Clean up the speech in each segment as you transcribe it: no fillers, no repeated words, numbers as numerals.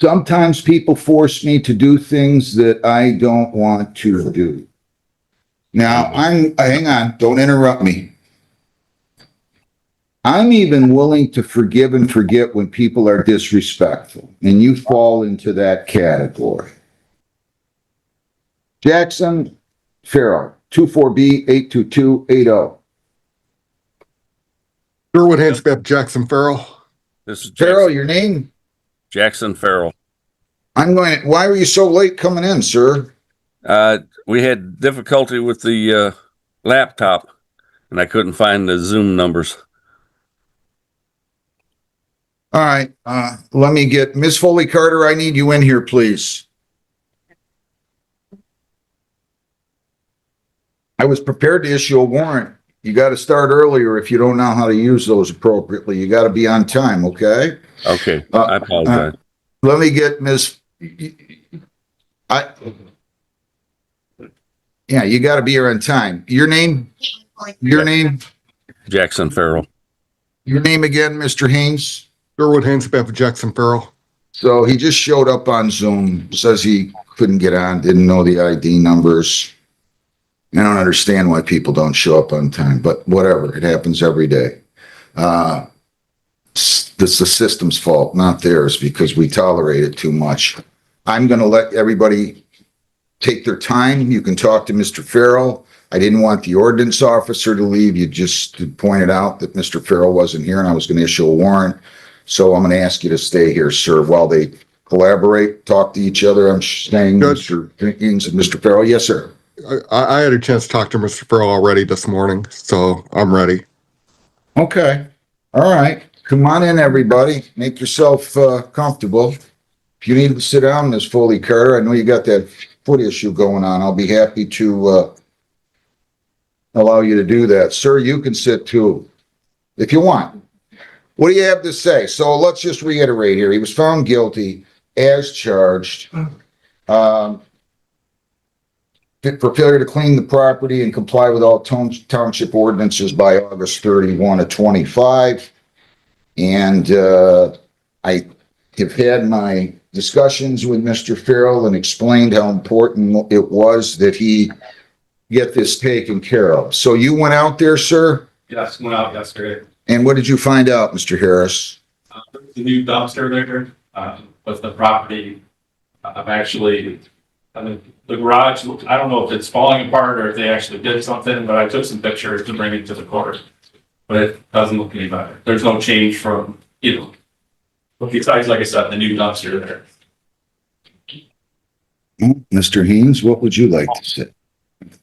Sometimes people force me to do things that I don't want to do. Now, hang on, don't interrupt me. I'm even willing to forgive and forget when people are disrespectful, and you fall into that category. Jackson Farrell, 24B82280. Sherwood Hanscap, Jackson Farrell. This is Farrell, your name? Jackson Farrell. Why were you so late coming in, sir? We had difficulty with the laptop, and I couldn't find the Zoom numbers. All right, let me get Ms. Foley Carter. I need you in here, please. I was prepared to issue a warrant. You got to start earlier if you don't know how to use those appropriately. You got to be on time, okay? Okay, I apologize. Let me get Ms. Yeah, you got to be here on time. Your name? Your name? Jackson Farrell. Your name again, Mr. Haynes? Sherwood Hanscap, Jackson Farrell. So he just showed up on Zoom, says he couldn't get on, didn't know the ID numbers. I don't understand why people don't show up on time, but whatever, it happens every day. It's the system's fault, not theirs, because we tolerate it too much. I'm going to let everybody take their time. You can talk to Mr. Farrell. I didn't want the ordinance officer to leave. You just pointed out that Mr. Farrell wasn't here and I was going to issue a warrant. So I'm going to ask you to stay here, sir, while they collaborate, talk to each other. I'm saying, Judge. Mr. Haynes and Mr. Farrell. Yes, sir. I had a chance to talk to Mr. Farrell already this morning, so I'm ready. Okay. All right. Come on in, everybody. Make yourself comfortable. If you need to sit down, Ms. Foley Carter, I know you got that foot issue going on. I'll be happy to allow you to do that. Sir, you can sit too, if you want. What do you have to say? So let's just reiterate here. He was found guilty as charged for failure to clean the property and comply with all township ordinances by August 31 of 25. And I have had my discussions with Mr. Farrell and explained how important it was that he get this taken care of. So you went out there, sir? Yes, went out yesterday. And what did you find out, Mr. Harris? The new dumpster there with the property. The garage, I don't know if it's falling apart or if they actually did something, but I took some pictures to bring it to the court. But it doesn't look any better. There's no change from, besides, like I said, the new dumpster there. Mr. Haynes, what would you like to say?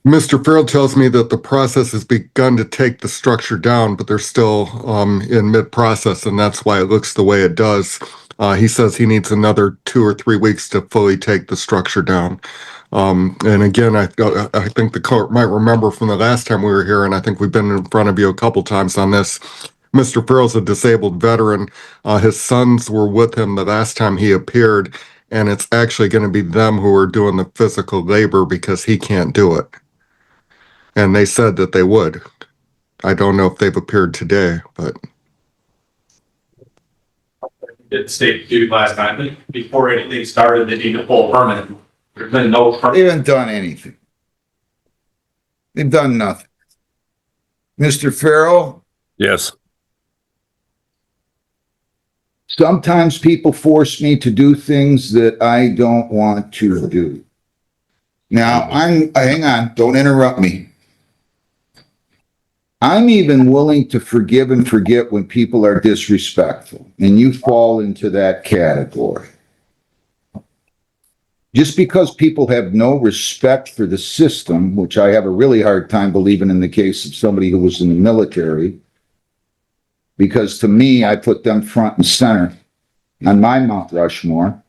Mr. Farrell tells me that the process has begun to take the structure down, but they're still in mid-process, and that's why it looks the way it does. He says he needs another 2 or 3 weeks to fully take the structure down. And again, I think the court might remember from the last time we were here, and I think we've been in front of you a couple times on this. Mr. Farrell's a disabled veteran. His sons were with him the last time he appeared, and it's actually going to be them who are doing the physical labor because he can't do it. And they said that they would. I don't know if they've appeared today, but. It stated due last time, but before anything started, they need to pull a permit. There's been no They permit. haven't done anything. They've done nothing. Mr. Farrell, Yes. sometimes people force me to do things that I don't want to do. Now, hang on, don't interrupt me. I'm even willing to forgive and forget when people are disrespectful, and you fall into that category. Just because people have no respect for the system, which I have a really hard time believing in the case of somebody who was in the military, because to me, I put them front and center on my Mount Rushmore.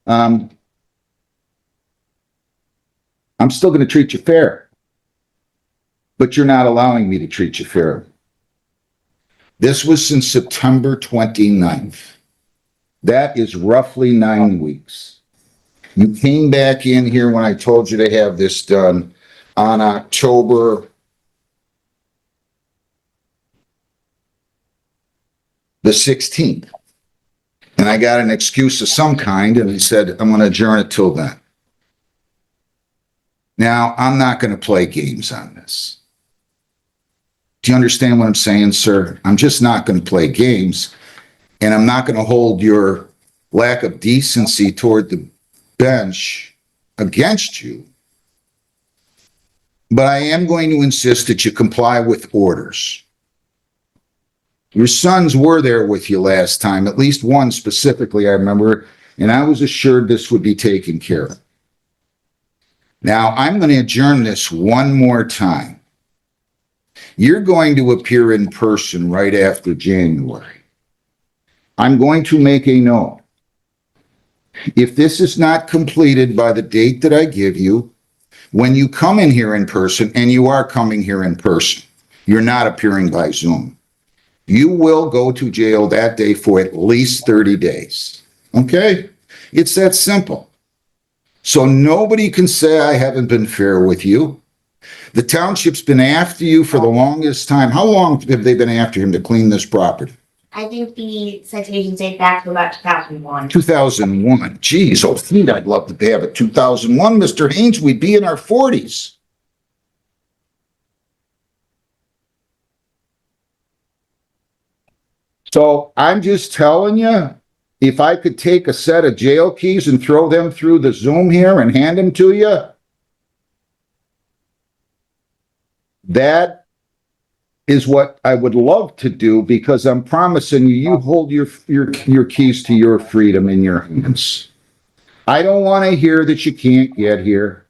I'm still going to treat you fair, but you're not allowing me to treat you fair. This was since September 29th. That is roughly 9 weeks. You came back in here when I told you to have this done on October the 16th. And I got an excuse of some kind, and he said, I'm going to adjourn it till then. Now, I'm not going to play games on this. Do you understand what I'm saying, sir? I'm just not going to play games, and I'm not going to hold your lack of decency toward the bench against you. But I am going to insist that you comply with orders. Your sons were there with you last time, at least one specifically, I remember, and I was assured this would be taken care of. Now, I'm going to adjourn this one more time. You're going to appear in person right after January. I'm going to make a note. If this is not completed by the date that I give you, when you come in here in person, and you are coming here in person, you're not appearing by Zoom. You will go to jail that day for at least 30 days. Okay? It's that simple. So nobody can say I haven't been fair with you. The township's been after you for the longest time. How long have they been after him to clean this property? I think the citations date back to about 2001. 2001. Geez, oh, I'd love to have it. 2001, Mr. Haynes, we'd be in our 40s. So I'm just telling you, if I could take a set of jail keys and throw them through the Zoom here and hand them to you, that is what I would love to do, because I'm promising you, you hold your keys to your freedom in your hands. I don't want to hear that you can't get here.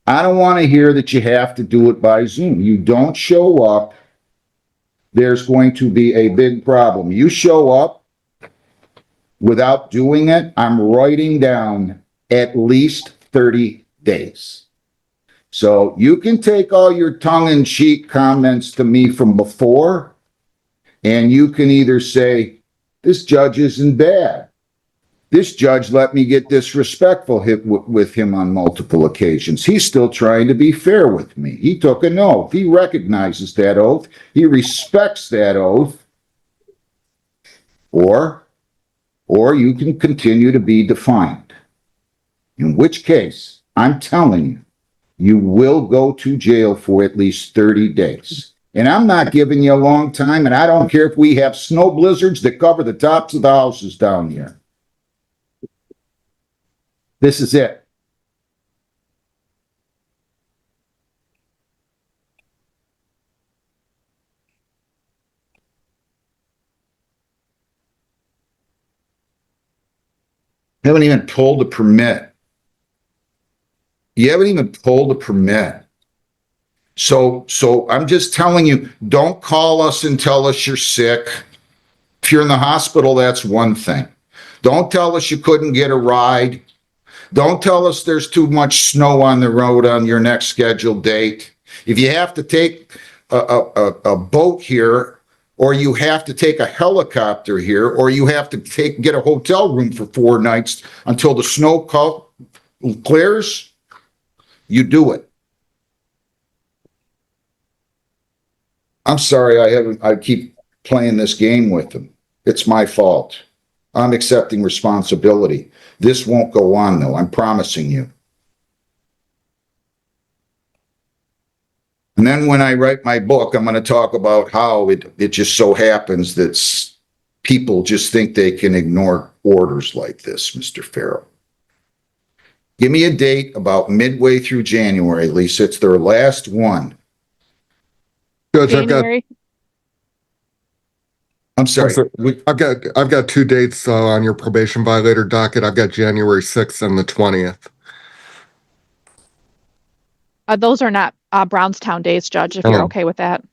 I don't want to hear that you have to do it by Zoom. You don't show up, there's going to be a big problem. You show up without doing it, I'm writing down at least 30 days. So you can take all your tongue-in-cheek comments to me from before, and you can either say, this judge isn't bad. This judge let me get disrespectful with him on multiple occasions. He's still trying to be fair with me. He took an oath. He recognizes that oath. He respects that oath. Or you can continue to be defiant. In which case, I'm telling you, you will go to jail for at least 30 days. And I'm not giving you a long time, and I don't care if we have snow blizzards that cover the tops of the houses down here. This is it. Haven't even pulled a permit. You haven't even pulled a permit. So I'm just telling you, don't call us and tell us you're sick. If you're in the hospital, that's one thing. Don't tell us you couldn't get a ride. Don't tell us there's too much snow on the road on your next scheduled date. If you have to take a boat here, or you have to take a helicopter here, or you have to get a hotel room for 4 nights until the snow clears, you do it. I'm sorry, I keep playing this game with them. It's my fault. I'm accepting responsibility. This won't go on, though. I'm promising you. And then when I write my book, I'm going to talk about how it just so happens that people just think they can ignore orders like this, Mr. Farrell. Give me a date about midway through January, Lisa. It's their last one. Judge, January. I'm sorry. I've got 2 dates on your probation violator docket. I've got January 6th and the 20th. Those are not Brownstown days, Judge, if you're Oh. okay with that.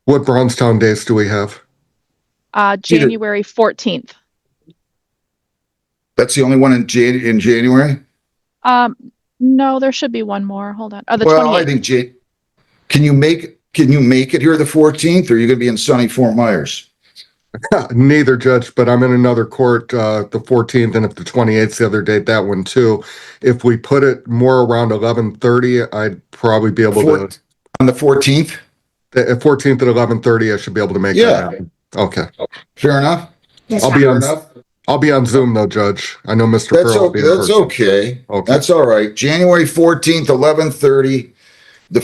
What Brownstown days do we have? January 14th. That's the only one in January? No, there should be one more. Hold on. The Well, 28th. I think can you make it here the 14th, or are you going to be in sunny Fort Myers? Neither, Judge, but I'm in another court the 14th, and if the 28th's the other date, that one too. If we put it more around 11:30, I'd probably be able to. On the 14th? At 14th at 11:30, I should be able to make Yeah. that happen. Okay. Fair enough? That's I'll fine. be Fair on, enough? I'll be on Zoom though, Judge. I know Mr. That's, Farrell will be in that's person. okay. Okay. That's all right. January 14th, 11:30. The